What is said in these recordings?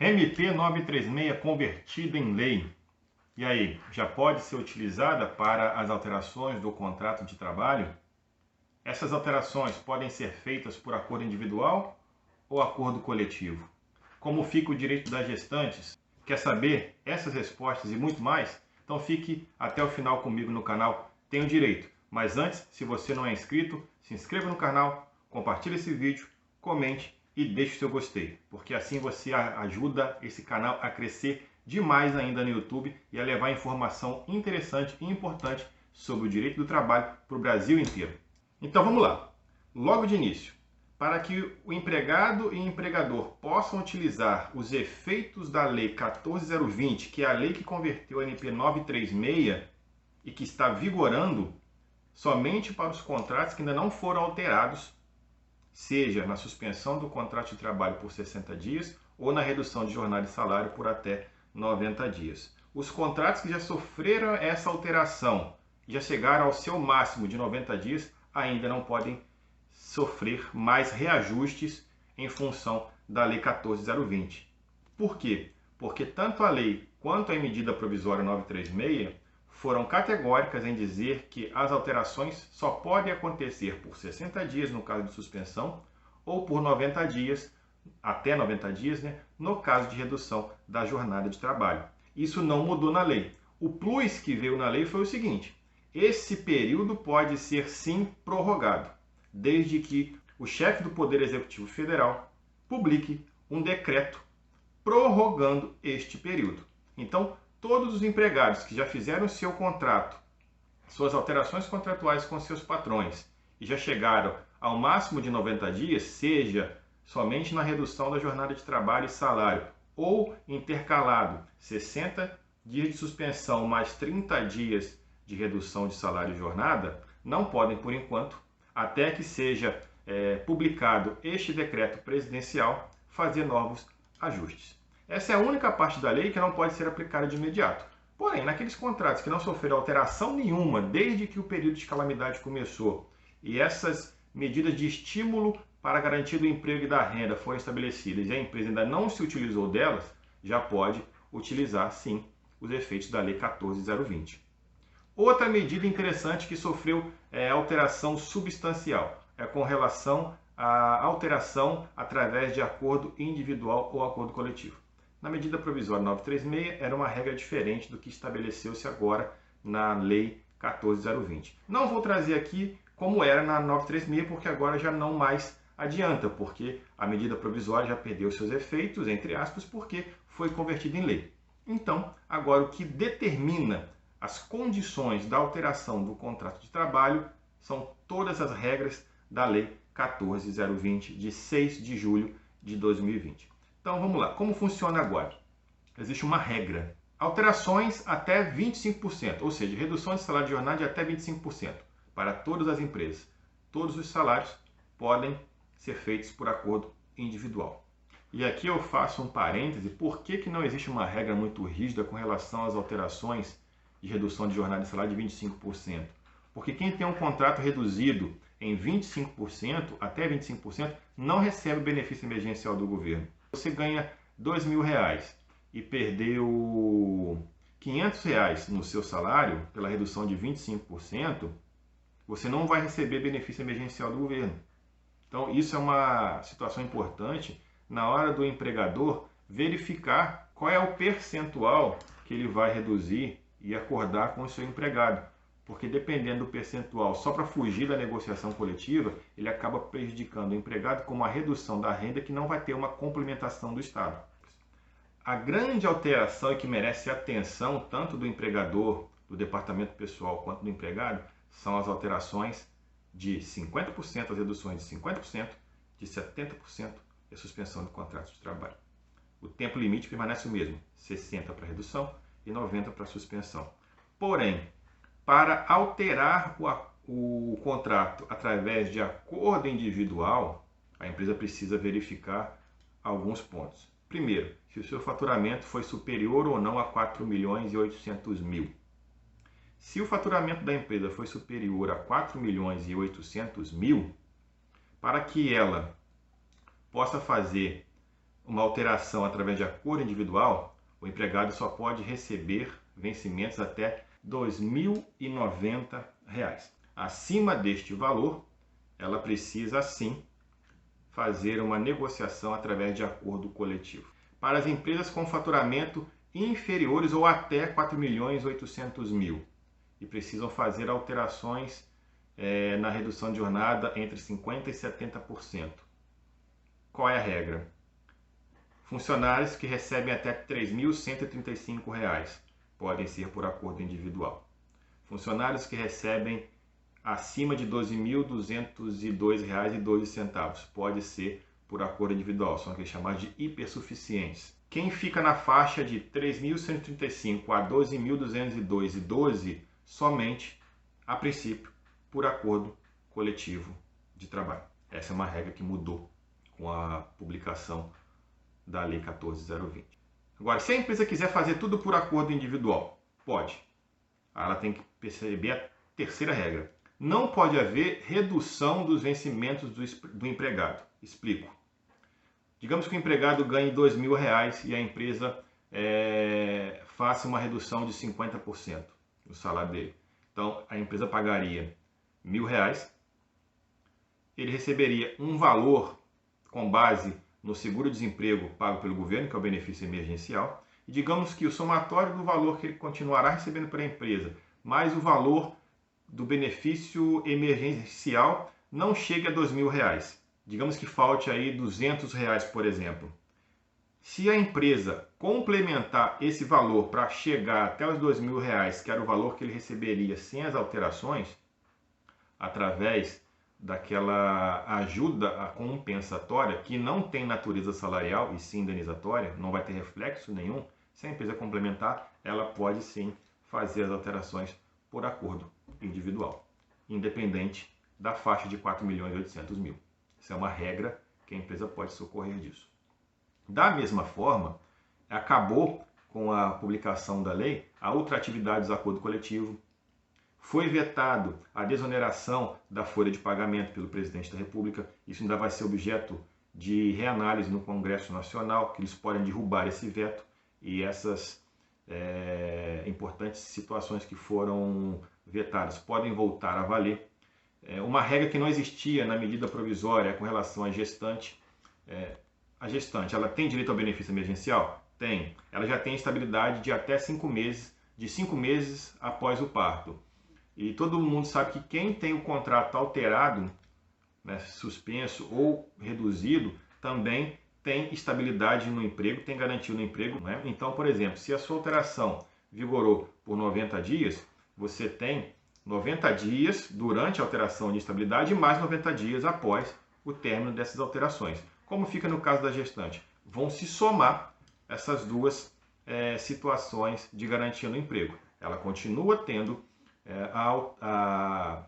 MP 936 convertida em lei. E aí, já pode ser utilizada para as alterações do contrato de trabalho? Essas alterações podem ser feitas por acordo individual ou acordo coletivo? Como fica o direito das gestantes? Quer saber essas respostas e muito mais? Então fique até o final comigo no canal Tem o Direito. Mas antes, se você não é inscrito, se inscreva no canal, compartilhe esse vídeo, comente e deixe o seu gostei, porque assim você ajuda esse canal a crescer demais ainda no YouTube e a levar informação interessante e importante sobre o direito do trabalho para o Brasil inteiro. Então vamos lá. Logo de início, para que o empregado e empregador possam utilizar os efeitos da Lei 14.020, que é a lei que converteu a MP 936 e que está vigorando somente para os contratos que ainda não foram alterados, seja na suspensão do contrato de trabalho por 60 dias ou na redução de jornada e salário por até 90 dias. Os contratos que já sofreram essa alteração, já chegaram ao seu máximo de 90 dias, ainda não podem sofrer mais reajustes em função da Lei 14.020. Por quê? Porque tanto a lei quanto a medida provisória 936 foram categóricas em dizer que as alterações só podem acontecer por 60 dias no caso de suspensão ou por 90 dias, até 90 dias, no caso de redução da jornada de trabalho. Isso não mudou na lei. O plus que veio na lei foi o seguinte: esse período pode ser sim prorrogado, desde que o chefe do Poder Executivo Federal publique um decreto prorrogando este período. Então, todos os empregados que já fizeram seu contrato, suas alterações contratuais com seus patrões e já chegaram ao máximo de 90 dias, seja somente na redução da jornada de trabalho e salário ou intercalado 60 dias de suspensão mais 30 dias de redução de salário e jornada, não podem, por enquanto, até que seja publicado este decreto presidencial, fazer novos ajustes. Essa é a única parte da lei que não pode ser aplicada de imediato. Porém, naqueles contratos que não sofreram alteração nenhuma desde que o período de calamidade começou e essas medidas de estímulo para a garantia do emprego e da renda foram estabelecidas e a empresa ainda não se utilizou delas, já pode utilizar, sim, os efeitos da Lei 14.020. Outra medida interessante que sofreu alteração substancial é com relação à alteração através de acordo individual ou acordo coletivo. Na medida provisória 936 era uma regra diferente do que estabeleceu-se agora na Lei 14.020. Não vou trazer aqui como era na 936, porque agora já não mais adianta, porque a medida provisória já perdeu seus efeitos, entre aspas, porque foi convertida em lei. Então, agora o que determina as condições da alteração do contrato de trabalho são todas as regras da Lei 14.020, de 6 de julho de 2020. Então vamos lá, como funciona agora? Existe uma regra: alterações até 25%, ou seja, redução de salário de jornada de até 25% para todas as empresas. Todos os salários podem ser feitos por acordo individual. E aqui eu faço um parêntese: por que não existe uma regra muito rígida com relação às alterações de redução de jornada de salário de 25%? Porque quem tem um contrato reduzido em 25%, até 25%, não recebe o benefício emergencial do governo. Você ganha R$2.000 e perdeu R$500 no seu salário pela redução de 25%, você não vai receber benefício emergencial do governo. Então, isso é uma situação importante na hora do empregador verificar qual é o percentual que ele vai reduzir e acordar com o seu empregado. Porque dependendo do percentual, só para fugir da negociação coletiva, ele acaba prejudicando o empregado com uma redução da renda que não vai ter uma complementação do Estado. A grande alteração e que merece atenção tanto do empregador, do departamento pessoal, quanto do empregado, são as alterações de 50%, as reduções de 50%, de 70% e a suspensão do contrato de trabalho. O tempo limite permanece o mesmo, 60 para redução e 90 para suspensão. Porém, para alterar o contrato através de acordo individual, a empresa precisa verificar alguns pontos. Primeiro, se o seu faturamento foi superior ou não a 4.800.000. Se o faturamento da empresa foi superior a 4.800.000, para que ela possa fazer uma alteração através de acordo individual, o empregado só pode receber vencimentos até R$ 2.090. Acima deste valor, ela precisa sim fazer uma negociação através de acordo coletivo. Para as empresas com faturamento inferiores ou até 4.800.000 e precisam fazer alterações na redução de jornada entre 50% e 70%. Qual é a regra? Funcionários que recebem até R$ 3.135 podem ser por acordo individual. Funcionários que recebem acima de R$ 12.202,12 pode ser por acordo individual, são aqueles chamados de hipersuficientes. Quem fica na faixa de R$ 3.135 a R$ 12.202,12 somente, a princípio, por acordo coletivo de trabalho. Essa é uma regra que mudou com a publicação da Lei 14.020. Agora, se a empresa quiser fazer tudo por acordo individual, pode. Ela tem que perceber a terceira regra. Não pode haver redução dos vencimentos do empregado. Explico. Digamos que o empregado ganhe R$ 2.000 e a empresa faça uma redução de 50% do salário dele. Então, a empresa pagaria R$ 1.000, ele receberia um valor com base no seguro-desemprego pago pelo governo, que é o benefício emergencial, e digamos que o somatório do valor que ele continuará recebendo pela empresa, mais o valor do benefício emergencial, não chegue a R$ 2.000. Digamos que falte aí R$ 200, por exemplo. Se a empresa complementar esse valor para chegar até os R$ 2.000, que era o valor que ele receberia sem as alterações, através daquela ajuda compensatória, que não tem natureza salarial e sim indenizatória, não vai ter reflexo nenhum, se a empresa complementar, ela pode sim fazer as alterações por acordo individual, independente da faixa de R$ 4.800.000. Essa é uma regra que a empresa pode socorrer disso. Da mesma forma, acabou com a publicação da lei a ultratividade do acordo coletivo. Foi vetado a desoneração da folha de pagamento pelo presidente da República. Isso ainda vai ser objeto de reanálise no Congresso Nacional, que eles podem derrubar esse veto e essas importantes situações que foram vetadas podem voltar a valer. Uma regra que não existia na medida provisória com relação à gestante. A gestante, ela tem direito ao benefício emergencial? Tem. Ela já tem estabilidade de até 5 meses, de 5 meses após o parto. E todo mundo sabe que quem tem o contrato alterado, suspenso ou reduzido, também tem estabilidade no emprego, tem garantia no emprego. Então, por exemplo, se a sua alteração vigorou por 90 dias, você tem 90 dias durante a alteração de estabilidade e mais 90 dias após o término dessas alterações. Como fica no caso da gestante? Vão se somar essas duas situações de garantia no emprego. Ela continua tendo a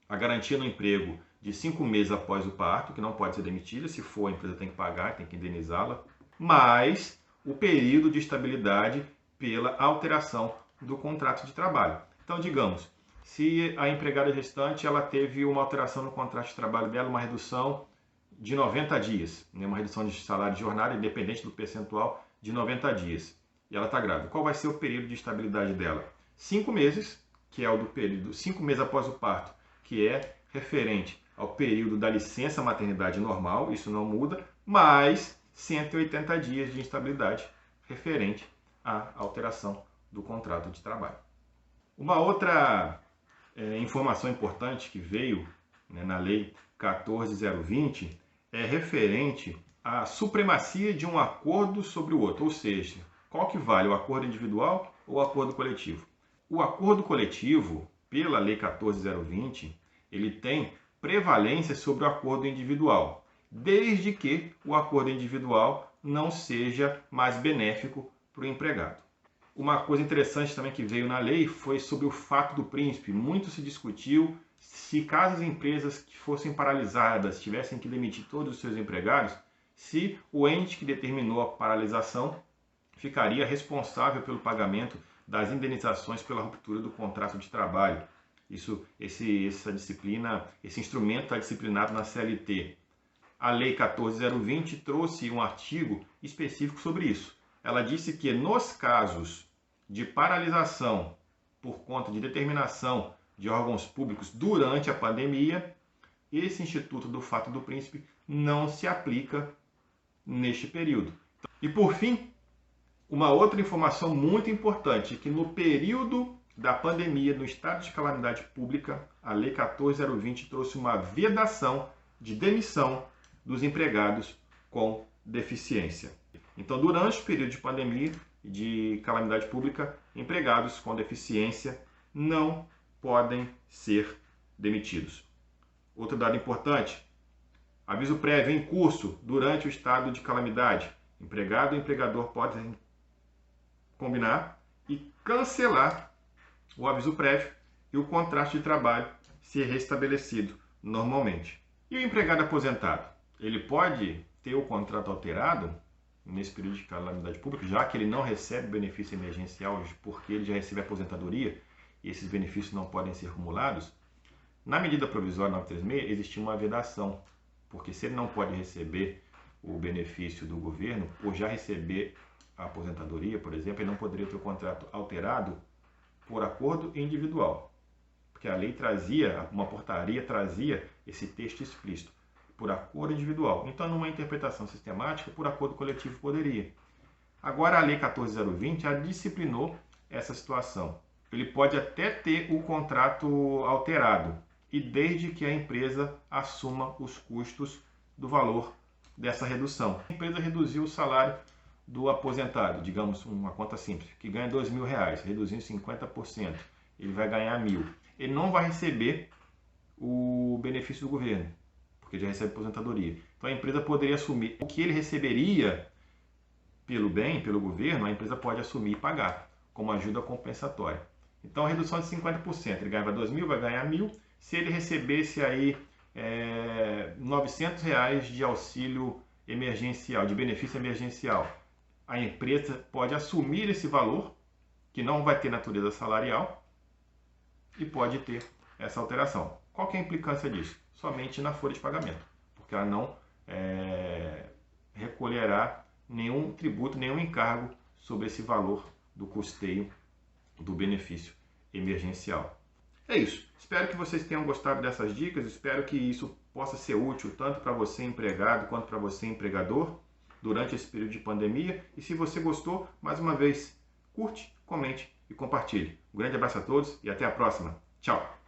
garantia no emprego de 5 meses após o parto, que não pode ser demitida, se for a empresa tem que pagar, tem que indenizá-la, mas o período de estabilidade pela alteração do contrato de trabalho. Então, digamos, se a empregada gestante ela teve uma alteração no contrato de trabalho dela, uma redução de 90 dias, uma redução de salário de jornada, independente do percentual, de 90 dias, e ela está grávida. Qual vai ser o período de estabilidade dela? 5 meses, que é o do período 5 meses após o parto, que é referente ao período da licença maternidade normal, isso não muda, mais 180 dias de instabilidade referente à alteração do contrato de trabalho. Uma outra informação importante que veio na Lei 14.020 é referente à supremacia de um acordo sobre o outro, ou seja, qual que vale, o acordo individual ou o acordo coletivo? O acordo coletivo, pela Lei 14.020, ele tem prevalência sobre o acordo individual, desde que o acordo individual não seja mais benéfico para o empregado. Uma coisa interessante também que veio na lei foi sobre o fato do príncipe. Muito se discutiu se caso as empresas que fossem paralisadas tivessem que demitir todos os seus empregados, se o ente que determinou a paralisação ficaria responsável pelo pagamento das indenizações pela ruptura do contrato de trabalho. Essa disciplina, esse instrumento está disciplinado na CLT. a Lei 14.020 trouxe um artigo específico sobre isso. Ela disse que nos casos de paralisação por conta de determinação de órgãos públicos durante a pandemia, esse Instituto do Fato do Príncipe não se aplica neste período. E por fim, uma outra informação muito importante, que no período da pandemia, no estado de calamidade pública, a Lei 14.020 trouxe uma vedação de demissão dos empregados com deficiência. Então, durante o período de pandemia e de calamidade pública, empregados com deficiência não podem ser demitidos. Outro dado importante, aviso prévio em curso durante o estado de calamidade. Empregado e empregador podem combinar e cancelar o aviso prévio e o contrato de trabalho ser restabelecido normalmente. E o empregado aposentado? Ele pode ter o contrato alterado nesse período de calamidade pública, já que ele não recebe benefício emergencial porque ele já recebe aposentadoria e esses benefícios não podem ser acumulados? Na medida provisória 936 existia uma vedação, porque se ele não pode receber o benefício do governo ou já receber a aposentadoria, por exemplo, ele não poderia ter o contrato alterado por acordo individual, porque a lei trazia, uma portaria trazia esse texto explícito, por acordo individual. Então, numa interpretação sistemática, por acordo coletivo poderia. Agora, a Lei 14.020 já disciplinou essa situação. Ele pode até ter o contrato alterado, e desde que a empresa assuma os custos do valor dessa redução. A empresa reduziu o salário do aposentado, digamos uma conta simples, que ganha R$2.000, reduzindo 50%, ele vai ganhar R$1.000. Ele não vai receber o benefício do governo, porque já recebe aposentadoria. Então a empresa poderia assumir o que ele receberia pelo governo, a empresa pode assumir e pagar como ajuda compensatória. Então a redução é de 50%, ele ganhava R$2.000, vai ganhar R$1.000. Se ele recebesse aí R$900 de auxílio emergencial, de benefício emergencial, a empresa pode assumir esse valor, que não vai ter natureza salarial, e pode ter essa alteração. Qual que é a implicância disso? Somente na folha de pagamento, porque ela não recolherá nenhum tributo, nenhum encargo sobre esse valor do custeio do benefício emergencial. É isso. Espero que vocês tenham gostado dessas dicas. Espero que isso possa ser útil tanto para você empregado quanto para você empregador durante esse período de pandemia. E se você gostou, mais uma vez, curte, comente e compartilhe. Um grande abraço a todos e até a próxima. Tchau!